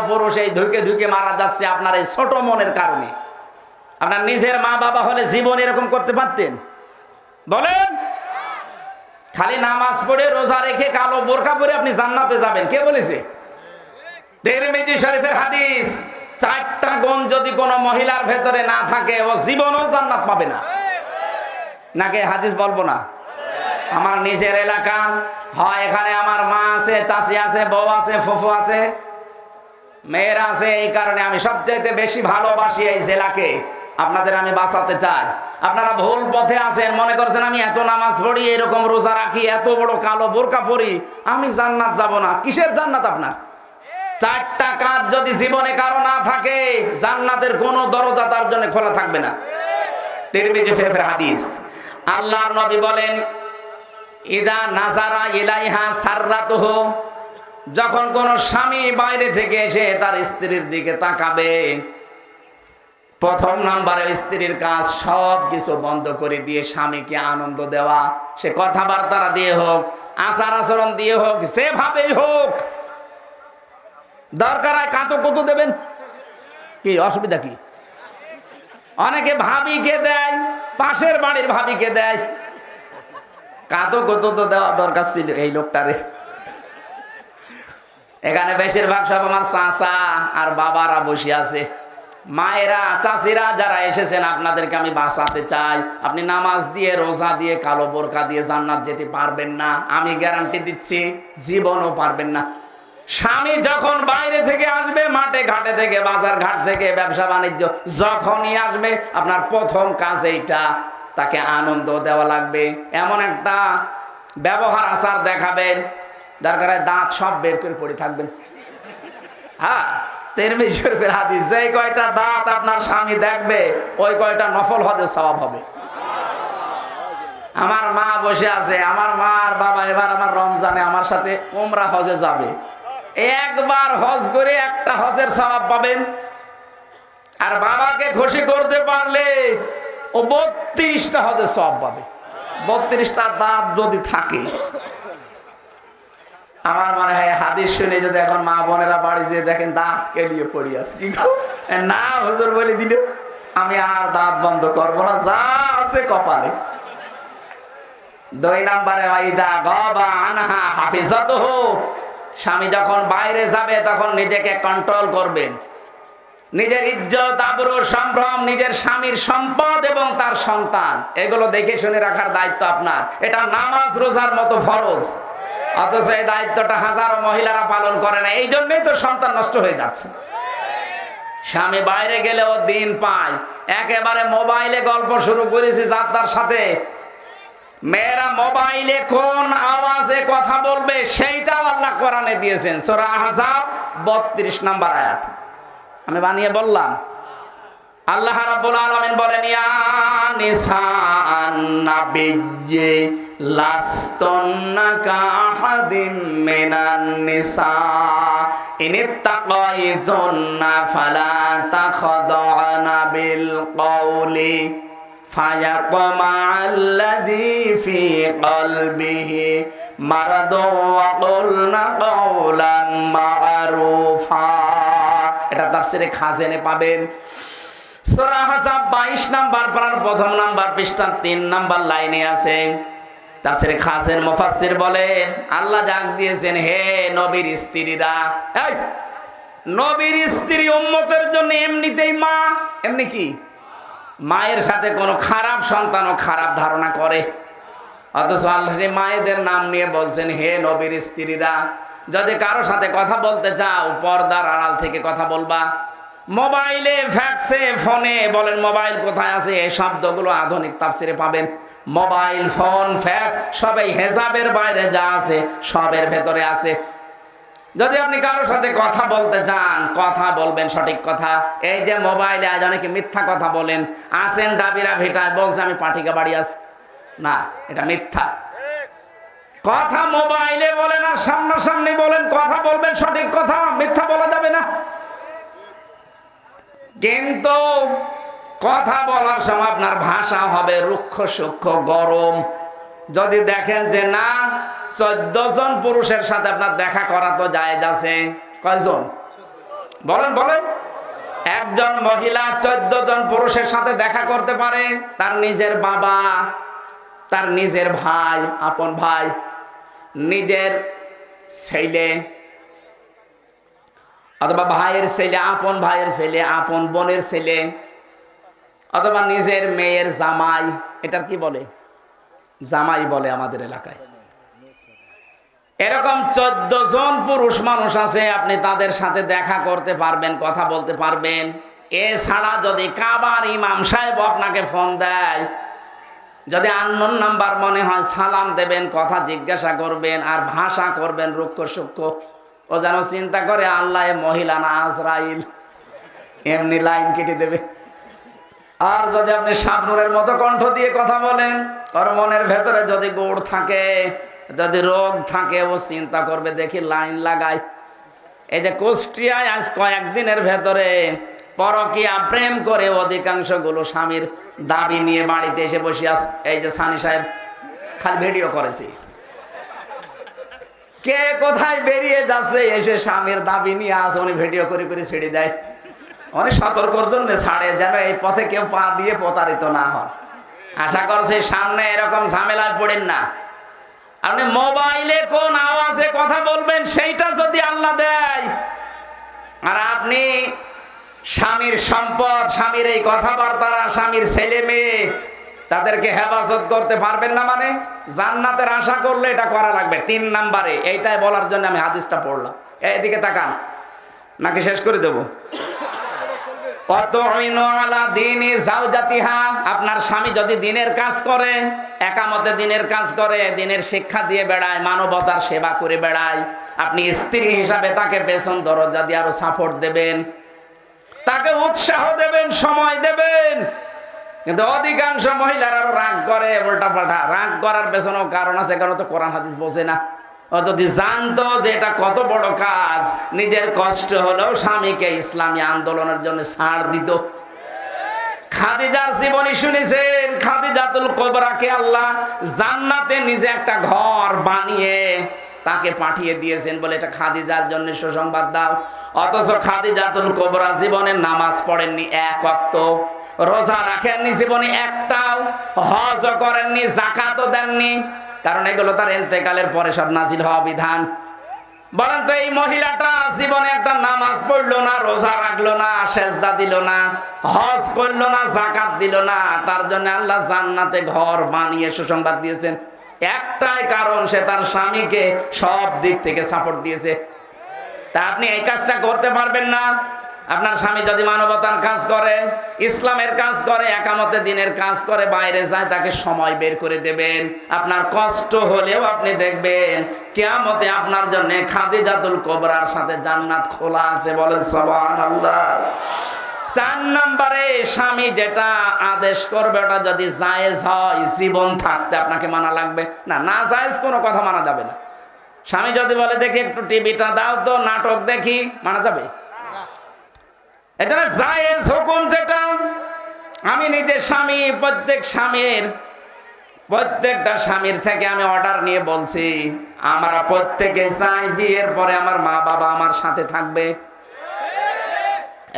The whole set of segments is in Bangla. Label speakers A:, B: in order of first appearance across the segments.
A: পুরুষ এই ধুকে ধুকে মারা যাচ্ছে আপনার এই ছোট মনের কারণে। আপনার নিজের মা বাবা হলে জীবন এরকম করতে পারতেন? বলেন। খালি নামাজ পড়ে রোজা রেখে কালো বোরকা পরে আপনি জান্নাতে যাবেন, কে বলেছে? তিরমিজি শরীফের হাদিস, 4টা গুণ যদি কোনো মহিলার ভেতরে না থাকে ও জীবনও জান্নাত পাবে না। নাকি হাদিস বলবো না? আমার নিজের এলাকা হয়, এখানে আমার মা আছে, চাচি আছে, বউ আছে, ফুফু আছে, মেয়েরা আছে। এই কারণে আমি সবচাইতে বেশি ভালোবাসি এই জেলাকে। আপনাদের আমি বাঁচাতে চাই। আপনারা ভুল পথে আছেন, মনে করছেন আমি এত নামাজ পড়ি, এরকম রোজা রাখি, এত বড় কালো বোরকা পরি, আমি জান্নাত যাব না। কিসের জান্নাত আপনার? 4টা কাজ যদি জীবনে কারো না থাকে, জান্নাতের কোনো দরজা তার জন্য খোলা থাকবে না। তিরমিজি শরীফের হাদিস, আল্লাহর নবী বলেন, ইদা নাজারা ইলাইহা সাররাতুহু, যখন কোন স্বামী বাইরে থেকে এসে তার স্ত্রীর দিকে তাকাবে, প্রথম নাম্বারে স্ত্রীর কাজ সব কিছু বন্ধ করে দিয়ে স্বামীকে আনন্দ দেওয়া। সে কথাবার্তা দিয়ে হোক, আচার আচরণ দিয়ে হোক, যেভাবেই হোক। দরকার হয় কাঁতো কুতো দেবেন, কি অসুবিধা কি? অনেকে ভাবিকে দেয়, পাশের বাড়ির ভাবিকে দেয়। কাঁতো কুতো তো দেওয়া দরকার ছিল এই লোকটারে। এখানে বেশিরভাগ সব আমার চাচা আর বাবারা বসে আছে। মায়েরা, চাচিরা যারা এসেছেন, আপনাদেরকে আমি বাঁচাতে চাই। আপনি নামাজ দিয়ে, রোজা দিয়ে, কালো বোরকা দিয়ে জান্নাত যেতে পারবেন না, আমি গ্যারান্টি দিচ্ছি। জীবনও পারবেন না। স্বামী যখন বাইরে থেকে আসবে, মাঠে ঘাটে থেকে, বাজার ঘাট থেকে, ব্যবসা বাণিজ্য যখনই আসবে, আপনার প্রথম কাজ এইটা, তাকে আনন্দ দেওয়া লাগবে। এমন একটা ব্যবহার আচার দেখাবেন, দরকার হয় দাঁত সব বের করে পড়ে থাকবেন। হ্যাঁ, তিরমিজি শরীফের হাদিস, যে কয়টা দাঁত আপনার স্বামী দেখবে, ওই কয়টা নফল হজের সওয়াব হবে। আমার মা বসে আছে, আমার মা আর বাবা এবার আমার রমজানে আমার সাথে উমরা হজে যাবে। একবার হজ করে একটা হজের সওয়াব পাবেন। আর বাবাকে খুশি করতে পারলে ও 32টা হজের সওয়াব পাবে। 32টা দাঁত যদি থাকে। আমার মনে হয় হাদিস শুনে যদি এখন মা বোনেরা বাড়ি যেয়ে দেখেন দাঁত কেলিয়ে পড়ি আছে, না হুজুর বলে দিল আমি আর দাঁত বন্ধ করবো না, যা আছে কপালে। 2 নম্বরে, ওয়াইদা গাবা আনহা হাফিজাতুহু, স্বামী যখন বাইরে যাবে তখন নিজেকে কন্ট্রোল করবেন। নিজের ইজ্জত, আবরু, সম্ভ্রম, নিজের স্বামীর সম্পদ এবং তার সন্তান, এগুলো দেখে শুনে রাখার দায়িত্ব আপনার। এটা নামাজ রোজার মতো ফরজ, অথচ এই দায়িত্বটা হাজারো মহিলারা পালন করে না। এই জন্যই তো সন্তান নষ্ট হয়ে যাচ্ছে। স্বামী বাইরে গেলেও দিন পায়। একেবারে মোবাইলে গল্প শুরু করেছি যাত্রার সাথে। মেয়েরা মোবাইলে কোন আওয়াজে কথা বলবে সেইটাও আল্লাহ কোরআনে দিয়েছেন। সূরা আহজাব 32 নম্বর আয়াত। আমি বানিয়ে বললাম। আল্লাহ রাব্বুল আলামিন বলেন, ইয়া নিসাআন নাবিয়্যি লাস্তুন্না কাহাদিম মিনান নিসা ইনিত্তাকাইতুন্না ফালা তাখদা'না বিল কওলি ফায়াতমা'আল্লাযী ফী কলবিহি মারাদুন ওয়া কুলনা কাওলান মা'রুফা। এটা তাফসীরে খাজেনে পাবেন। সূরা আহজাব 22 নাম্বার পারার 1 নাম্বার পৃষ্ঠা 3 নাম্বার লাইনে আছে। তাফসীরে খাজেন মুফাসসির বলেন, আল্লাহ ডাক দিয়েছেন, হে নবীর স্ত্রীরা, এই নবীর স্ত্রী উম্মতের জন্য এমনিতেই মা। এমনি কি মায়ের সাথে কোনো খারাপ সন্তানও খারাপ ধারণা করে, অথচ আল্লাহ মায়েদের নাম নিয়ে বলছেন, হে নবীর স্ত্রীরা, যদি কারো সাথে কথা বলতে চাও পর্দার আড়াল থেকে কথা বলবা। মোবাইলে, ফ্যাক্সে, ফোনে বলেন মোবাইল কোথায় আছে, এই শব্দগুলো আধুনিক তাফসিরে পাবেন। মোবাইল, ফোন, ফ্যাক্স সবই হেজাবের বাইরে যা আছে সবের ভেতরে আছে। যদি আপনি কারোর সাথে কথা বলতে চান, কথা বলবেন সঠিক কথা। এই যে মোবাইলে আজ অনেকে মিথ্যা কথা বলেন, আসেন ডাবিরা ভেটায় বলছে আমি পাঠিকা বাড়ি আছি, না, এটা মিথ্যা কথা। মোবাইলে বলেন আর সামনাসামনি বলেন, কথা বলবেন সঠিক কথা, মিথ্যা বলা যাবে না। কিন্তু কথা বলার সময় আপনার ভাষা হবে রুক্ষ সূক্ষ্ম, গরম। যদি দেখেন যে না 14 জন পুরুষের সাথে আপনার দেখা করা তো জায়েজ আছে, কয়জন? বলেন বলেন। একজন মহিলা 14 জন পুরুষের সাথে দেখা করতে পারে, তার নিজের বাবা, তার নিজের ভাই, আপন ভাই, নিজের ছেলে অথবা ভাইয়ের ছেলে, আপন ভাইয়ের ছেলে, আপন বোনের ছেলে, অথবা নিজের মেয়ের জামাই। এটার কি বলে? জামাই বলে আমাদের এলাকায়। এরকম 14 জন পুরুষ মানুষ আছে, আপনি তাদের সাথে দেখা করতে পারবেন, কথা বলতে পারবেন। এছাড়া যদি কাবার ইমাম সাহেব আপনাকে ফোন দেয়, যদি আননোন নাম্বার মনে হয়, সালাম দেবেন, কথা জিজ্ঞাসা করবেন, আর ভাষা করবেন রুক্ষ সূক্ষ্ম। ও যেন চিন্তা করে আল্লাহ মহিলা না আজরাইল, এমনি লাইন কেটে দেবে। আর যদি আপনি শাবনূরের মতো কণ্ঠ দিয়ে কথা বলেন, ওর মনের ভেতরে যদি গোড় থাকে, যদি রোগ থাকে, ও চিন্তা করবে দেখি লাইন লাগাই। এই যে কুষ্টিয়ায় আজ কয়েকদিনের ভেতরে পরকীয়া প্রেম করে অধিকাংশ গুলো স্বামীর দাবি নিয়ে বাড়িতে এসে বসে আছে। এই যে সানি সাহেব খালি ভিডিও করেছি, কে কোথায় বেরিয়ে যাচ্ছে, এসে স্বামীর দাবি নিয়ে আসে, উনি ভিডিও করে করে ছেড়ে দেয়। অনেক সতর্কর জন্য ছাড়ে, যেন এই পথে কেউ পা দিয়ে প্রতারিত না হয়। আশা করছি সামনে এরকম ঝামেলায় পড়েন না। আপনি মোবাইলে কোন আওয়াজে কথা বলবেন সেইটা যদি আল্লাহ দেয়, আর আপনি স্বামীর সম্পদ, স্বামীর এই কথাবার্তারা, স্বামীর ছেলে মেয়ে, তাদেরকে হেফাজত করতে পারবেন না, মানে জান্নাতের আশা করলে এটা করা লাগবে। 3 নাম্বারে এইটাই বলার জন্য আমি হাদিসটা পড়লাম। এদিকে তাকান, নাকি শেষ করে দেবো? আপনার স্বামী যদি দিনের কাজ করে, একামতে দিনের কাজ করে, দিনের শিক্ষা দিয়ে বেড়ায়, মানবতার সেবা করে বেড়ায়, আপনি স্ত্রী হিসাবে তাকে পেছন দরজা দিয়ে আরো সাপোর্ট দেবেন, তাকে উৎসাহ দেবেন, সময় দেবেন। কিন্তু অধিকাংশ মহিলারা রাগ করে, উল্টা পাল্টা। রাগ করার পেছনেও কারণ আছে, কারণ তো কোরআন হাদিস বোঝে না। ও যদি জানতো যে এটা কত বড় কাজ, নিজের কষ্ট হলেও স্বামীকে ইসলামী আন্দোলনের জন্য ছাড় দিত। খাদিজার জীবনী শুনেছেন? খাদিজাতুল কুবরাকে আল্লাহ জান্নাতে নিজে একটা ঘর বানিয়ে তাকে পাঠিয়ে দিয়েছেন, বলে এটা খাদিজার জন্য সুসংবাদ দাও। অথচ খাদিজাতুল কুবরা জীবনে নামাজ পড়েননি এক ওয়াক্ত, রোজা রাখেননি জীবনে একটাও, হজ করেননি, যাকাতও দেননি, কারণ এগুলো তার ইন্তেকালের পরে সব নাজিল হওয়া বিধান। বলেন তো, এই মহিলাটা জীবনে একটা নামাজ পড়লো না, রোজা রাখলো না, সেজদা দিল না, হজ করলো না, যাকাত দিল না, তার জন্য আল্লাহ জান্নাতে ঘর বানিয়ে সুসংবাদ দিয়েছেন। একটাই কারণ, সে তার স্বামীকে সব দিক থেকে সাপোর্ট দিয়েছে। তা আপনি এই কাজটা করতে পারবেন না? আপনার স্বামী যদি মানবতার কাজ করে, ইসলামের কাজ করে, একামতে দিনের কাজ করে, বাইরে যায়, তাকে সময় বের করে দেবেন। আপনার কষ্ট হলেও আপনি দেখবেন কিয়ামতে আপনার জন্য খাদিজাতুল কুবরার সাথে জান্নাত খোলা আছে। বলেন সুবহানাল্লাহ। 4 নম্বরে, স্বামী যেটা আদেশ করবে ওটা যদি জায়েজ হয়, জীবন থাকতে আপনাকে মানা লাগবে না। না জায়েজ কোনো কথা মানা যাবে না। স্বামী যদি বলে দেখি একটু টিভিটা দাও তো, নাটক দেখি, মানা যাবে? এটা জায়েজ হুকুম যেটা, আমি নিজের স্বামী, প্রত্যেকটা স্বামীর থেকে আমি অর্ডার নিয়ে বলছি, আমরা প্রত্যেকে চাই বিয়ের পরে আমার মা বাবা আমার সাথে থাকবে।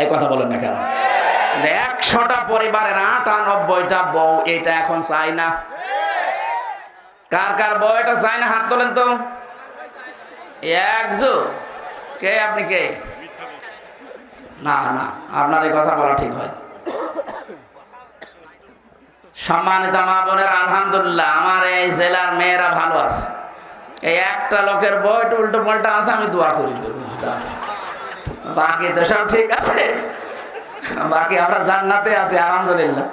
A: এই কথা বলেন না কেন? 100টা পরিবারের 98টা বউ এটা এখন চাই না। কার কার বউ এটা চাই না? হাত তোলেন তো। একজন কে? আপনি কে? না না, আপনার এই কথা বলা ঠিক হয়। সম্মানিত মা বোনের, আলহামদুলিল্লাহ আমার এই জেলার মেয়েরা ভালো আছে। এই একটা লোকের বইটা উল্টো পাল্টা আছে, আমি দোয়া করি, বাকি তো সব ঠিক আছে, বাকি আমরা জান্নাতে আছি আলহামদুলিল্লাহ।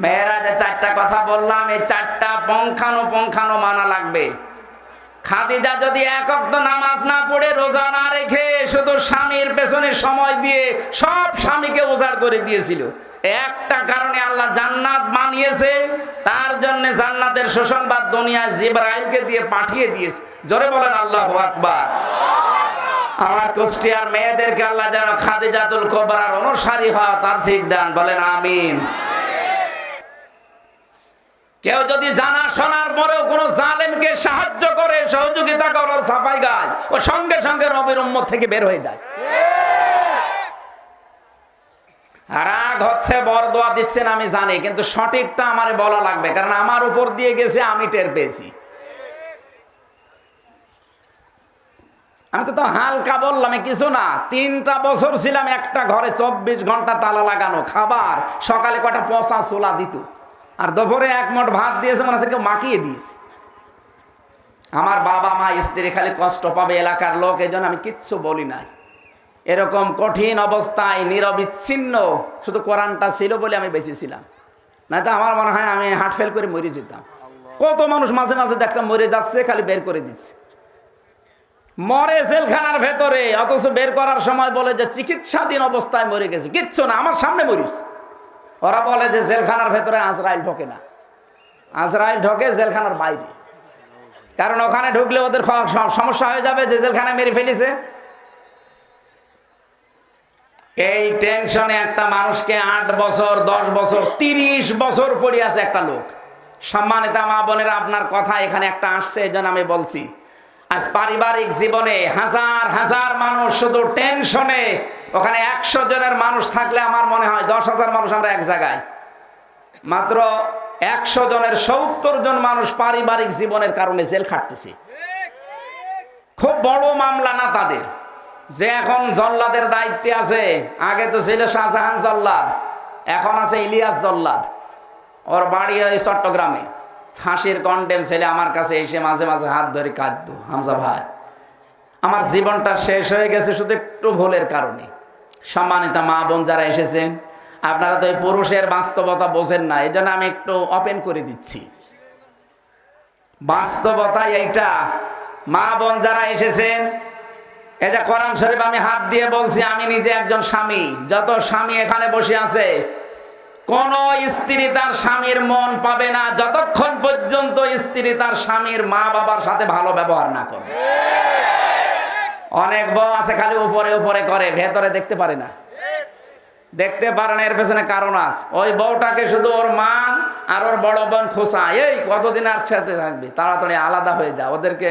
A: মেয়েরা যে 4টা কথা বললাম, এই 4টা পঙ্খানো মানা লাগবে। খাদিজা যদি এক ওয়াক্ত নামাজ না পড়ে, রোজা না রেখে, শুধু স্বামীর পেছনে সময় দিয়ে সব স্বামীকে উজাড় করে দিয়েছিল, একটা কারণে আল্লাহ জান্নাত বানিয়েছে, তার জন্য জান্নাতের সুসংবাদ দুনিয়ায় জিবরাইলকে দিয়ে পাঠিয়ে দিয়েছে। জোরে বলেন আল্লাহু আকবার। আমার কুষ্টিয়ার মেয়েদেরকে আল্লাহ যেন খাদিজাতুল কুবরার অনুসারী হয় তার ঠিক দান, বলেন আমিন। কেউ যদি জানা শোনার পরেও কোন জালেমকে সাহায্য করে, সহযোগিতা করে, ওর ছাপাই গায়, ও সঙ্গে সঙ্গে নবীর উম্মত থেকে বের হয়ে যায়। রাগ হচ্ছে, বরদোয়া দিচ্ছেন আমি জানি, কিন্তু সঠিকটা আমারে বলা লাগবে, কারণ আমার উপর দিয়ে গেছে, আমি টের পেয়েছি। আমি তো হালকা বললাম, কিছু না। 3টা বছর ছিলাম একটা ঘরে, 24 ঘন্টা তালা লাগানো, খাবার সকালে কটা পচা ছোলা দিত, আর দুপুরে 1 মুঠ ভাত দিয়েছে, মনে হচ্ছে কেউ মাখিয়ে দিয়েছে। আমার বাবা মা স্ত্রী খালি কষ্ট পাবে, এলাকার লোক, এই জন্য আমি কিচ্ছু বলি নাই। এরকম কঠিন অবস্থায় নিরবিচ্ছিন্ন শুধু কোরআনটা ছিল বলে আমি বেঁচে ছিলাম, না তো আমার মনে হয় আমি হার্ট ফেল করে মরে যেতাম। কত মানুষ মাঝে মাঝে দেখতাম মরে যাচ্ছে, খালি বের করে দিচ্ছে, মরে জেলখানার ভেতরে, অথচ বের করার সময় বলে যে চিকিৎসাধীন অবস্থায় মরে গেছে। কিচ্ছু না, আমার সামনে মরিস। ওরা বলে যে জেলখানার ভেতরে আজরাইল ঢোকে না, আজরাইল ঢোকে জেলখানার বাইরে, কারণ ওখানে ঢুকলে ওদের সমস্যা হয়ে যাবে যে জেলখানায় মেরে ফেলেছে। এই টেনশনে একটা মানুষকে 8 বছর, 10 বছর, 30 বছর পড়ে আছে একটা লোক। সম্মানিত মা বোনেরা, আপনার কথা এখানে একটা আসছে, এই জন্য আমি বলছি। আজ পারিবারিক জীবনে হাজার হাজার মানুষ শুধু টেনশনে, ওখানে 100 জনের মানুষ থাকলে আমার মনে হয় 10,000 মানুষ আমরা এক জায়গায়। মাত্র 100 জনের 70 জন মানুষ পারিবারিক জীবনের কারণে জেল খাটতেছে। খুব বড় মামলা না তাদের, যে এখন জল্লাদের দায়িত্বে আছে। আগে তো ছিল শাহজাহান জল্লাদ, এখন আছে ইলিয়াস জল্লাদ। ওর বাড়ি ওই চট্টগ্রামে। ফাঁসির কন্ডেম ছেলে আমার কাছে এসে মাঝে মাঝে হাত ধরে কাঁদতো, হামজা ভাই আমার জীবনটা শেষ হয়ে গেছে শুধু একটু ভুলের কারণে। সম্মানিত মা বোন যারা এসেছেন, আপনারা তো এই পুরুষের বাস্তবতা বোঝেন না, এই জন্য আমি একটু ওপেন করে দিচ্ছি। বাস্তবতা এইটা, মা বোন যারা এসেছেন, এই যে কোরআন শরীফ আমি হাত দিয়ে বলছি, আমি নিজে একজন স্বামী। যত স্বামী এখানে বসে আছে, কোন স্ত্রী তার স্বামীর মন পাবে না যতক্ষণ পর্যন্ত স্ত্রী তার স্বামীর মা বাবার সাথে ভালো ব্যবহার না করে। অনেক বউ আছে খালি উপরে উপরে করে, ভেতরে দেখতে পারে না। দেখতে পারে না, এর পেছনে কারণ আছে। ওই বউটাকে শুধু ওর মা আর ওর বড় বোন খোঁচা, এই কতদিন আর সাথে থাকবে, তাড়াতাড়ি আলাদা হয়ে যা, ওদেরকে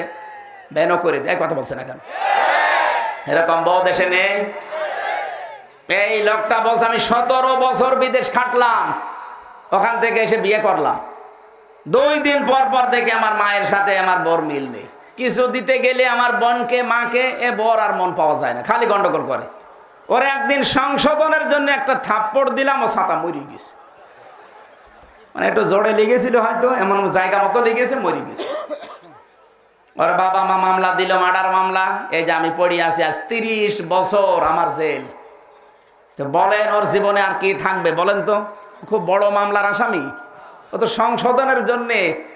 A: বেনো করে দেয়। কথা বলছে না কেন? এরকম বউ দেশে নেই। এই লোকটা বলছে আমি 17 বছর বিদেশ খাটলাম, ওখান থেকে এসে বিয়ে করলাম। 2 দিন পর পর দেখে আমার মায়ের সাথে আমার বর মিল নেই। কিছু দিতে গেলে আমার বোনকে, মাকে, এ বর আর মন পাওয়া যায় না, খালি গন্ডগোল করে। ওর একদিন সংশোধনের জন্য একটা থাপ্পড় দিলাম, ও ছাতা মরি গেছে। মানে একটু জোরে লেগেছিল হয়তো, এমন জায়গা মতো লেগেছে, মরি গেছে। ওর বাবা মা মামলা দিল, মার্ডার মামলা। এই যে আমি পড়ি আছি, আজ 30 বছর আমার জেল। তো বলেন ওর জীবনে আর কি থাকবে বলেন তো? খুব বড় মামলার আসামি, ও তো সংশোধনের জন্য।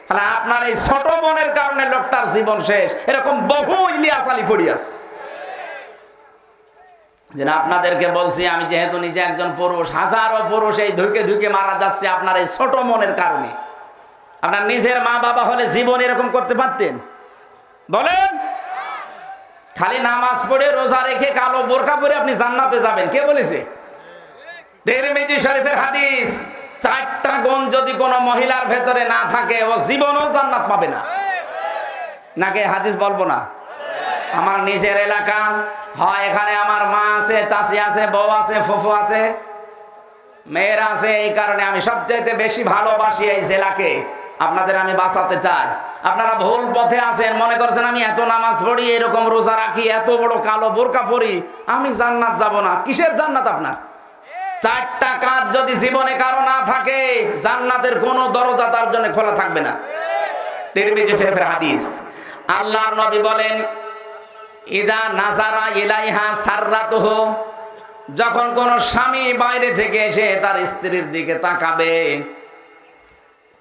A: তাহলে আপনার এই ছোট বোনের কারণে লোকটার জীবন শেষ। এরকম বহু ইলিয়াস আলী পড়ি আছে। যেন আপনাদেরকে বলছি, আমি যেহেতু নিজে একজন পুরুষ, হাজারো পুরুষ এই ধুকে ধুকে মারা যাচ্ছে আপনার এই ছোট মনের কারণে। আপনার নিজের মা বাবা হলে জীবন এরকম করতে পারতেন? বলেন। খালি নামাজ পড়ে রোজা রেখে কালো বোরকা পরে আপনি জান্নাতে যাবেন, কে বলেছে? তিরমিজি শরীফের হাদিস, 4টা গুণ যদি কোনো মহিলার ভেতরে না থাকে, ও জীবনও জান্নাত পাবে না। নাকি হাদিস বলবো না? আমার নিজের এলাকা হয়, এখানে আমার মা আছে, চাচি আছে, বউ আছে, ফুফু আছে, মেয়েরা আছে। এই কারণে আমি সবচাইতে বেশি ভালোবাসি এই জেলাকে। আপনাদের আমি বাঁচাতে চাই। আপনারা ভুল পথে আছেন, মনে করছেন আমি এত নামাজ পড়ি, এরকম রোজা রাখি, এত বড় কালো বোরকা পরি, আমি জান্নাত যাব না। কিসের জান্নাত আপনার? 4টা কাজ যদি জীবনে কারো না থাকে, জান্নাতের কোনো দরজা তার জন্য খোলা থাকবে না। তিরমিজি শরীফের হাদিস, আল্লাহর নবী বলেন, ইদা নাজারা ইলাইহা সাররাতুহু, যখন কোন স্বামী বাইরে থেকে এসে তার স্ত্রীর দিকে তাকাবে,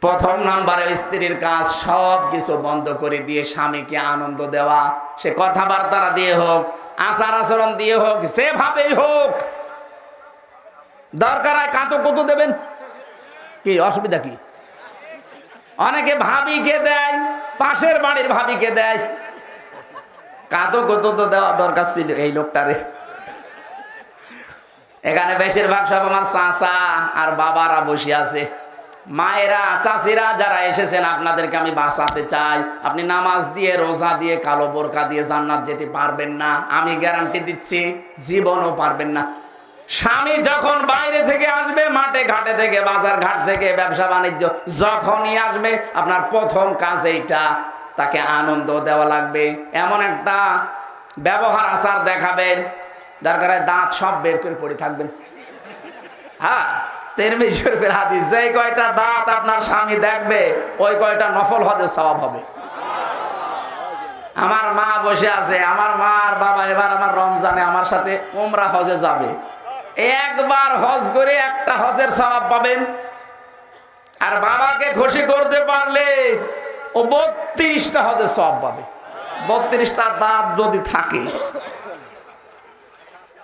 A: প্রথম নম্বরে স্ত্রীর কাজ সব কিছু বন্ধ করে দিয়ে স্বামীকে আনন্দ দেওয়া। সে কথাবার্তা দিয়ে হোক, আচার আচরণ দিয়ে হোক, যেভাবেই হোক। দরকার হয় কাঁতো কুতো দেবেন, কি অসুবিধা কি? অনেকে ভাবিকে দেয়, পাশের বাড়ির ভাবিকে দেয়। কাঁতো কুতো তো দেওয়া দরকার ছিল এই লোকটারে। এখানে বেশিরভাগ সব আমার চাচা আর বাবারা বসে আছে, মায়েরা, চাচিরা যারা এসেছেন, আপনাদেরকে আমি বাঁচাতে চাই। আপনি নামাজ দিয়ে, রোজা দিয়ে, কালো বোরকা দিয়ে জান্নাত যেতে পারবেন না, আমি গ্যারান্টি দিচ্ছি, জীবনও পারবেন না। স্বামী যখন বাইরে থেকে আসবে, মাঠে ঘাটে থেকে, বাজার ঘাট থেকে, ব্যবসা বাণিজ্য যখনই আসবে, আপনার প্রথম কাজ এইটা, তাকে আনন্দ দেওয়া লাগবে। এমন একটা ব্যবহার আচার দেখাবেন, দরকার হয় দাঁত সব বের করে পড়ে থাকবেন। হ্যাঁ, তিরমিজি শরীফের হাদিস, যে কয়টা দাঁত আপনার স্বামী দেখবে, ওই কয়টা নফল হজের সওয়াব হবে। আমার মা বসে আছে, আমার মা আর বাবা এবার আমার রমজানে আমার সাথে উমরা হজে যাবে। একবার হজ করে একটা হজের সওয়াব পাবেন। আর বাবাকে খুশি করতে পারলে ও 32টা হজের সওয়াব পাবে। 32টা দাঁত যদি থাকে।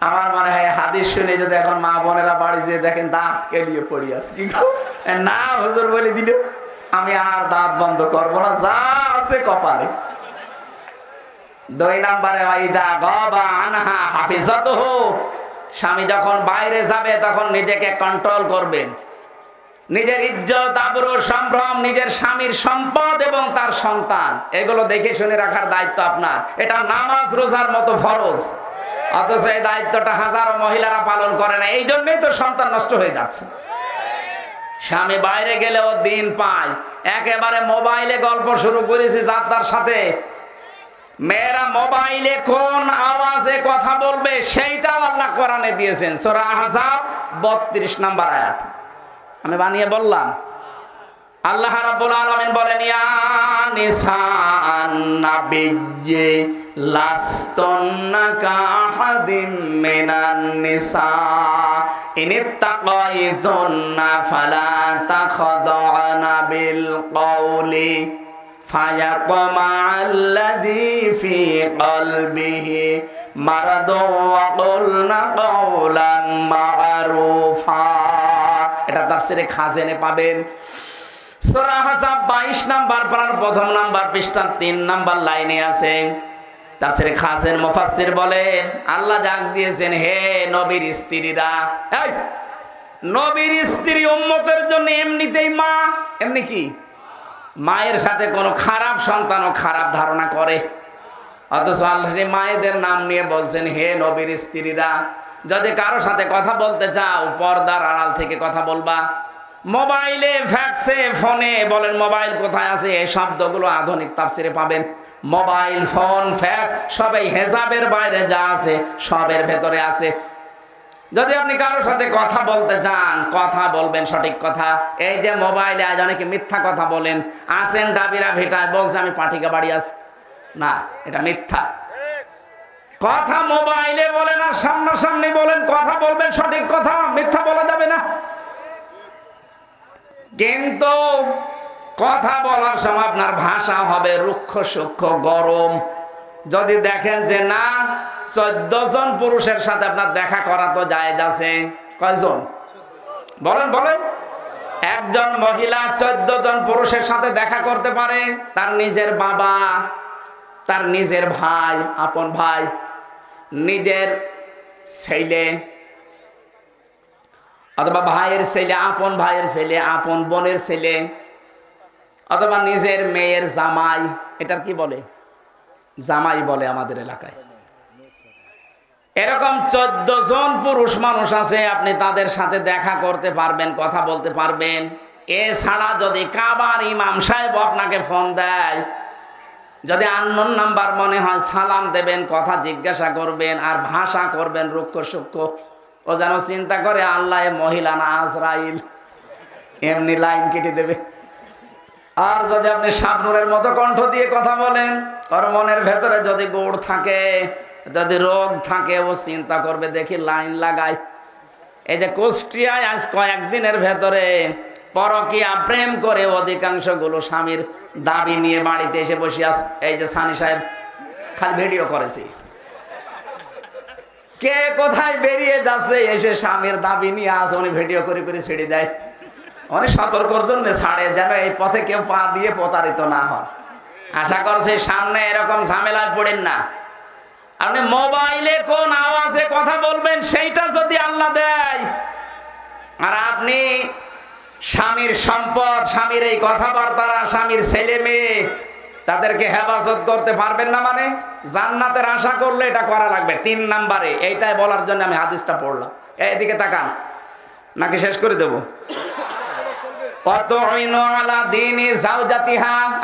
A: আমার মনে হয় হাদিস শুনে যদি এখন মা বোনেরা বাড়ি যেয়ে দেখেন দাঁত কেলিয়ে পড়ি আছে, কি না হুজুর বলে দিল, আমি আর দাঁত বন্ধ করবো না, যা আছে কপালে। 2 নম্বরে স্বামী যখন বাইরে যাবে তখন নিজেকে কন্ট্রোল করবেন। নিজের ইজ্জত, আবরু, সম্ভ্রম, নিজের স্বামীর সম্পদ এবং তার সন্তান, এগুলো দেখে শুনে রাখার দায়িত্ব আপনার। এটা নামাজ রোজার মতো ফরজ, অথচ এই দায়িত্বটা হাজারো মহিলারা পালন করে না। এই জন্যই তো সন্তান নষ্ট হয়ে যাচ্ছে। স্বামী বাইরে গেলেও দিন পায়। একেবারে মোবাইলে গল্প শুরু করেছি যার সাথে, মেয়েরা মোবাইলে কোন আওয়াজে কথা বলবে সেইটাও আল্লাহ কোরআনে দিয়েছেন। সূরা আহজাব 32 নম্বর আয়াত। আমি বানিয়ে বললাম, আল্লাহ রাব্বুল আলামিন বলেন, ইয়া নিসাআন নাবিয়্যি লাস্তুন্না কাহাদিম মিনান নিসা ইনিত্তাকাইতুন্না ফালা তাখদা'না বিল কওলি ফায়াতমা'আল্লাযী ফী কলবিহি মারাদুন ওয়া কুলনা কাওলান মা'রুফা। এটা তাফসীরে খাজেনে পাবেন। সূরা আহজাব 22 নাম্বার পারার 1 নাম্বার পৃষ্ঠা 3 নাম্বার লাইনে আছে। তাফসীরে খাজেন মুফাসসির বলেন, আল্লাহ ডাক দিয়েছেন, হে নবীর স্ত্রীরা, এই নবীর স্ত্রী উম্মতের জন্য এমনিতেই মা, এমনি কি মায়ের সাথে কোনো খারাপ সন্তানও খারাপ ধারণা করে। অথচ আল্লাহ মায়েদের নাম নিয়ে বলছেন, হে নবীর স্ত্রীরা, যদি কারো সাথে কথা বলতে চাও পর্দার আড়াল থেকে কথা বলবা। মোবাইলে, ফ্যাক্সে, ফোনে, বলেন মোবাইল কোথায় আছে, এই শব্দগুলো আধুনিক তাফসিরে পাবেন। মোবাইল, ফোন, ফ্যাক্স সবই হেজাবের বাইরে যা আছে সবের ভেতরে আছে। যদি আপনি কারোর সাথে কথা বলতে চান, কথা বলবেন সঠিক কথা। এই যে মোবাইলে আজ অনেকে মিথ্যা কথা বলেন, আসেন ডাবিরা ভেটায় বলছে আমি পাঠিকা বাড়ি আছি, না, এটা মিথ্যা কথা। মোবাইলে বলেন আর সামনাসামনি বলেন, কথা বলবেন সঠিক কথা, মিথ্যা বলা যাবে না। কিন্তু কথা বলার সময় আপনার ভাষা হবে রুক্ষ সূক্ষ্ম, গরম। যদি দেখেন যে না 14 জন পুরুষের সাথে আপনার দেখা করা তো জায়েজ আছে, কয়জন বলেন বলেন? একজন মহিলা 14 জন পুরুষের সাথে দেখা করতে পারে। তার নিজের বাবা, তার নিজের ভাই, আপন ভাই, নিজের ছেলে অথবা ভাইয়ের ছেলে, আপন ভাইয়ের ছেলে, আপন বোনের ছেলে, অথবা নিজের মেয়ের জামাই। এটার কি বলে? জামাই বলে আমাদের এলাকায়। এরকম 14 জন পুরুষ মানুষ আছে, আপনি তাদের সাথে দেখা করতে পারবেন, কথা বলতে পারবেন। এছাড়া যদি কাবার ইমাম সাহেব আপনাকে ফোন দেয়, যদি আননোন নাম্বার মনে হয়, সালাম দেবেন, কথা জিজ্ঞাসা করবেন, আর ভাষা করবেন রুক্ষ সূক্ষ্ম। ও যেন চিন্তা করে আল্লাহ মহিলা না আজরাইল, এমনি লাইন কেটে দেবে। আর যদি আপনি শাবনূরের মতো কণ্ঠ দিয়ে কথা বলেন, ওর মনের ভেতরে যদি গুড় থাকে, যদি রোগ থাকে, ও চিন্তা করবে দেখি লাইন লাগায়। এই যে কুষ্টিয়ায় আজ কয়েকদিনের ভেতরে পরকীয়া প্রেম করে অধিকাংশ গুলো স্বামীর দাবি নিয়ে বাড়িতে এসে বসে আছে। এই যে সানি সাহেব খালি ভিডিও করেছি, কে কোথায় বেরিয়ে যাচ্ছে, এসে স্বামীর দাবি নিয়ে আসে, উনি ভিডিও করে করে ছেড়ে দেয়। অনেক সতর্কর জন্য ছাড়ে, যেন এই পথে কেউ পা দিয়ে প্রতারিত না হয়। আশা করছি সামনে এরকম ঝামেলায় পড়েন না। আপনি মোবাইলে কোন আওয়াজে কথা বলবেন সেইটা যদি আল্লাহ দেয়, আর আপনি স্বামীর সম্পদ, স্বামীর এই কথাবার্তারা, স্বামীর ছেলে মেয়ে, তাদেরকে হেফাজত করতে পারবেন না মানে জান্নাতের আশা করলে এটা করা লাগবে। 3 নম্বরে এইটাই বলার জন্য আমি হাদিসটা পড়লাম। এদিকে তাকান, নাকি শেষ করে দেব?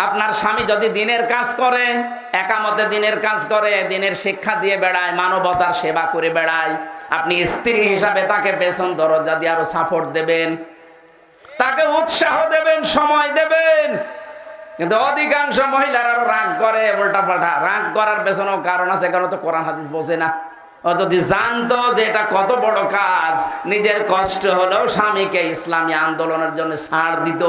A: আপনার স্বামী যদি দিনের কাজ করে, একামতে দিনের কাজ করে, দিনের শিক্ষা দিয়ে বেড়ায়, মানবতার সেবা করে বেড়ায়, আপনি স্ত্রী হিসাবে তাকে পেছন দরজা দিয়ে আরো সাপোর্ট দেবেন, তাকে উৎসাহ দেবেন, সময় দেবেন। কিন্তু অধিকাংশ মহিলারা আরো রাগ করে, উল্টা পাল্টা। রাগ করার পেছনেও কারণ আছে, কারণ তো কোরআন হাদিস বোঝে না। ও যদি জানতো যে এটা কত বড় কাজ, নিজের কষ্ট হলেও স্বামীকে ইসলামী আন্দোলনের জন্য ছাড় দিত।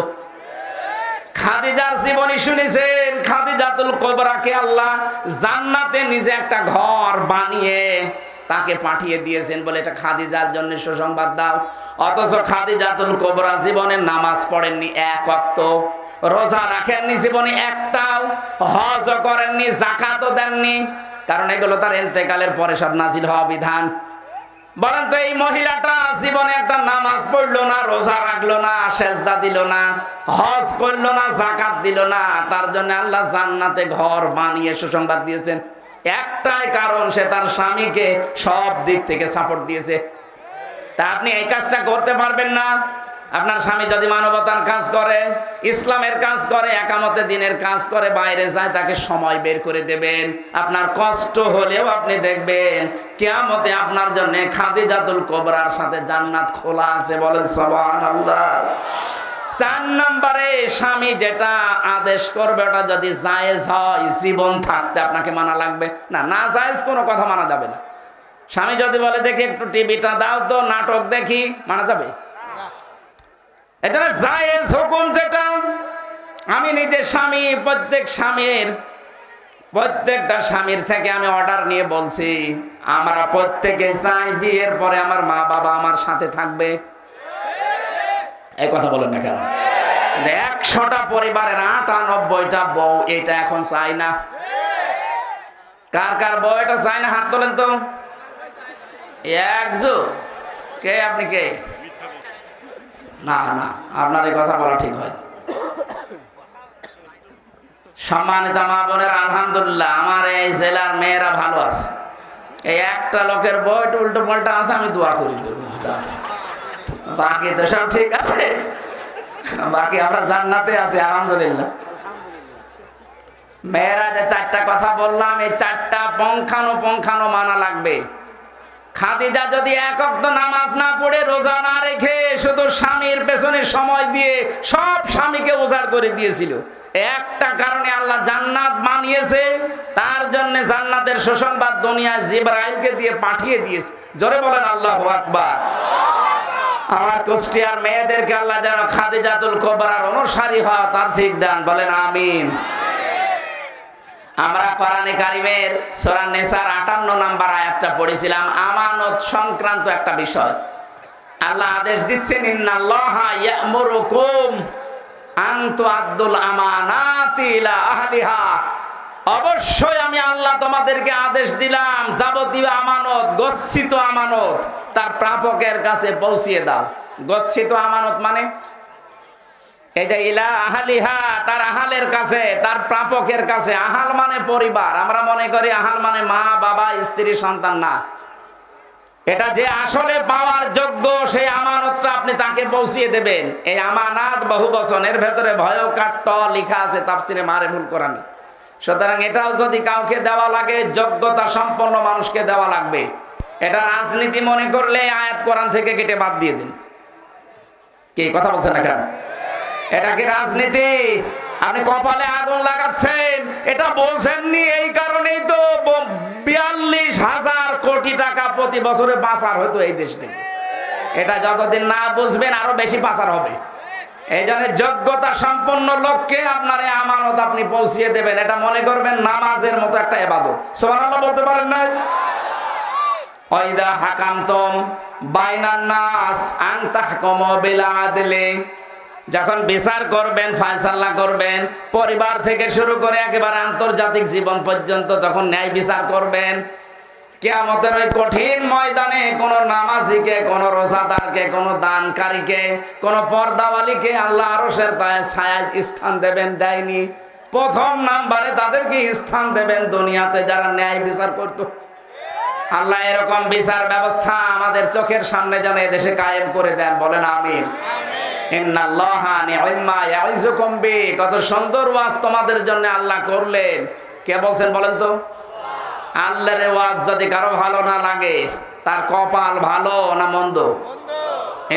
A: খাদিজার জীবনী শুনেছেন? খাদিজাতুল কুবরাকে আল্লাহ জান্নাতে নিজে একটা ঘর বানিয়ে তাকে পাঠিয়ে দিয়েছেন বলে এটা খাদিজার জন্য সুসংবাদ দাও। অথচ খাদিজাতুল কুবরা জীবনে নামাজ পড়েননি এক ওয়াক্ত, রোজা রাখেননি জীবনে একটাও, হজ করেননি, যাকাতও দেননি, কারণ এগুলো তার ইন্তেকালের পরে সব নাজিল হওয়া বিধান। বলেন তো এই মহিলাটা জীবনে একটা নামাজ পড়লো না, রোজা রাখলো না, সেজদা দিল না, হজ করলো না, যাকাত দিল না, তার জন্য আল্লাহ জান্নাতে ঘর বানিয়ে সুসংবাদ দিয়েছেন। একটাই কারণ, সে তার স্বামীকে সব দিক থেকে সাপোর্ট দিয়েছে। তা আপনি এই কাজটা করতে পারবেন না? আপনার স্বামী যদি মানবতার কাজ করে, ইসলামের কাজ করে, একামতে দিনের কাজ করে, বাইরে যায়, তাকে সময় বের করে দেবেন। আপনার কষ্ট হলেও আপনি দেখবেন কিয়ামতে আপনার জন্য খাদিজাতুল কুবরার সাথে জান্নাত খোলা আছে। বলেন সুবহানাল্লাহ। 4 নম্বরে স্বামী যেটা আদেশ করবে ওটা যদি জায়েজ হয়, জীবন থাকতে আপনাকে মানা লাগবে না। না জায়েজ কোনো কথা মানা যাবে না। স্বামী যদি বলে দেখি একটু টিভিটা দাও তো, নাটক দেখি, মানা যাবে? এটা জায়েজ হুকুম যেটা। আমি নিজের স্বামী, প্রত্যেকটা স্বামীর থেকে আমি অর্ডার নিয়ে বলছি, আমরা প্রত্যেকে চাই বিয়ের পরে আমার মা বাবা আমার সাথে থাকবে। এই কথা বলেন না কেন? 100টা পরিবারের 98টা বউ এটা এখন চাই না। কার কার বউ এটা চাই না হাত তোলেন তো। একজন কে? আপনি কে? না না, আপনার এই কথা বলা ঠিক হয়। সম্মানিত মা বোনের, আলহামদুলিল্লাহ আমার এই জেলার মেয়েরা ভালো আছে। এই একটা লোকের বই উল্টো পাল্টা আছে, আমি দোয়া করি, বাকি তো সব ঠিক আছে, বাকি আমরা জান্নাতে আছি আলহামদুলিল্লাহ। মেয়েরা যে 4টা কথা বললাম, এই 4টা পঙ্খানো মানা লাগবে। খাদিজা যদি এক ওয়াক্ত নামাজ না পড়ে, রোজা না রেখে, শুধু স্বামীর পেছনে সময় দিয়ে সব স্বামীকে উজাড় করে দিয়েছিল, একটা কারণে আল্লাহ জান্নাত বানিয়েছে, তার জন্য জান্নাতের সুসংবাদ দুনিয়ায় জিবরাইলকে দিয়ে পাঠিয়ে দিয়েছে। জোরে বলেন আল্লাহু আকবার। আমার কুষ্টিয়ার মেয়েদেরকে আল্লাহ যেন খাদিজাতুল কুবরার অনুসারী হয় তার ঠিক দান, বলেন আমিন। আমরা কোরআনে কারিমের সূরা নিসার 58 নম্বর আয়াতটা পড়েছিলাম, আমানত সংক্রান্ত একটা বিষয়। আল্লাহ আদেশ দিচ্ছেন, ইন্নাল্লাহা ইয়া'মুরুকুম আন তুআদ্দুল আমানাতি ইলা আহলিহা। অবশ্যই আমি আল্লাহ তোমাদেরকে আদেশ দিলাম, যাবতীয় আমানত, গচ্ছিত আমানত তার প্রাপকের কাছে পৌঁছিয়ে দাও। গচ্ছিত আমানত মানে এই যে ইলা আহলিহা, তার আহালের কাছে, তার প্রাপকের কাছে। আহাল মানে পরিবার। আমরা মনে করি আহাল মানে মা বাবা স্ত্রী সন্তান। না, এটা যে আসলে পাওয়ার যোগ্য সেই আমানতটা আপনি তাকে পৌঁছিয়ে দেবেন। এই আমানাত বহু বচনের ভেতরে ভয়কাট্য লেখা আছে তাফসিরে মারিফুল কোরআনে। সুতরাং এটাও যদি কাউকে দেওয়া লাগে, যোগ্যতা সম্পন্ন মানুষকে দেওয়া লাগবে। এটা রাজনীতি মনে করলে আয়াত কোরআন থেকে কেটে বাদ দিয়ে দিন। কি কথা বলছেন না কেন? এটা কি রাজনীতি? আপনি কপালে আগুন লাগাচ্ছেন, এটা বলছেননি। এই কারণেই তো 42,000 কোটি টাকা প্রতি বছরে পাচার হতো এই দেশ থেকে। এটা যতদিন না বুঝবেন আরো বেশি পাচার হবে। এই জন্য যোগ্যতা সম্পন্ন লোককে আপনার এই আমানত আপনি পৌঁছিয়ে দেবেন। এটা মনে করবেন নামাজের মতো একটা ইবাদত। সুবহানাল্লাহ বলতে পারেন না? ওয়াইদা হাকামতুম বাইনান নাস আন তাহকুমু বিল আদলি, যখন বিচার করবেন, ফয়সালা করবেন, পরিবার থেকে শুরু করে একেবারে আন্তর্জাতিক জীবন পর্যন্ত তখন ন্যায় বিচার করবেন। কিয়ামতের ওই কঠিন ময়দানে কোন নামাজীকে, কোন রোজাদারকে, কোন দানকারীকে, কোন পর্দাওয়ালীকে আল্লাহ আরশের ছায়ায় স্থান দেবেন, দেয়নি। প্রথম নাম্বারে তাদেরকে স্থান দেবেন দুনিয়াতে যারা ন্যায় বিচার করত। আল্লাহ এরকম বিচার ব্যবস্থা আমাদের চোখের সামনে যেন এদেশে কায়েম করে দেন, বলেন আমিন। ইন্নাল্লাহা নি'মা ইয়াইযুকুম বি, কত সুন্দর ওয়াজ তোমাদের জন্য আল্লাহ করলেন। কে বলছেন বলেন তো? আল্লাহর ওয়াজ যদি কারো ভালো না লাগে, তার কপাল ভালো না মন্দ?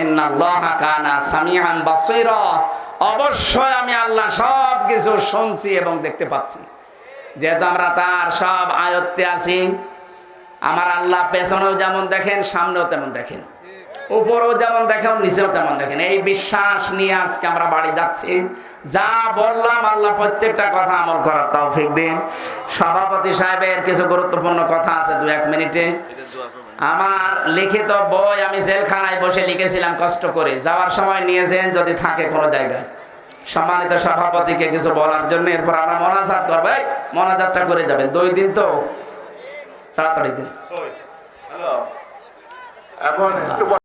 A: ইন্নাল্লাহা কানা সামিআন বাসীরা, অবশ্যই আমি আল্লাহ সব কিছু শুনছি এবং দেখতে পাচ্ছি। যেহেতু আমরা তার সব আয়ত্তে আছি, আমার আল্লাহ পেছনেও যেমন দেখেন, সামনেও তেমন দেখেন, উপরেও যেমন দেখেন, নিচেও তেমন দেখেন। এই বিশ্বাস নিয়ে আজকে আমরা বাড়ি যাচ্ছি। যা বললাম আল্লাহ প্রত্যেকটা কথা আমল করার তৌফিক দিন। সভাপতি সাহেবের কিছু গুরুত্বপূর্ণ কথা আছে 2-1 মিনিটে। আমার লিখিত বই আমি জেলখানায় বসে লিখেছিলাম কষ্ট করে, যাওয়ার সময় নিয়েছেন যদি থাকে কোনো জায়গায়। সম্মানিত সভাপতিকে কিছু বলার জন্য, এরপর আমরা মোনাজাত করবো। মোনাজাতটা করে যাবেন, 2 দিন তো, তাড়াতাড়ি দিন।
B: এখন একটু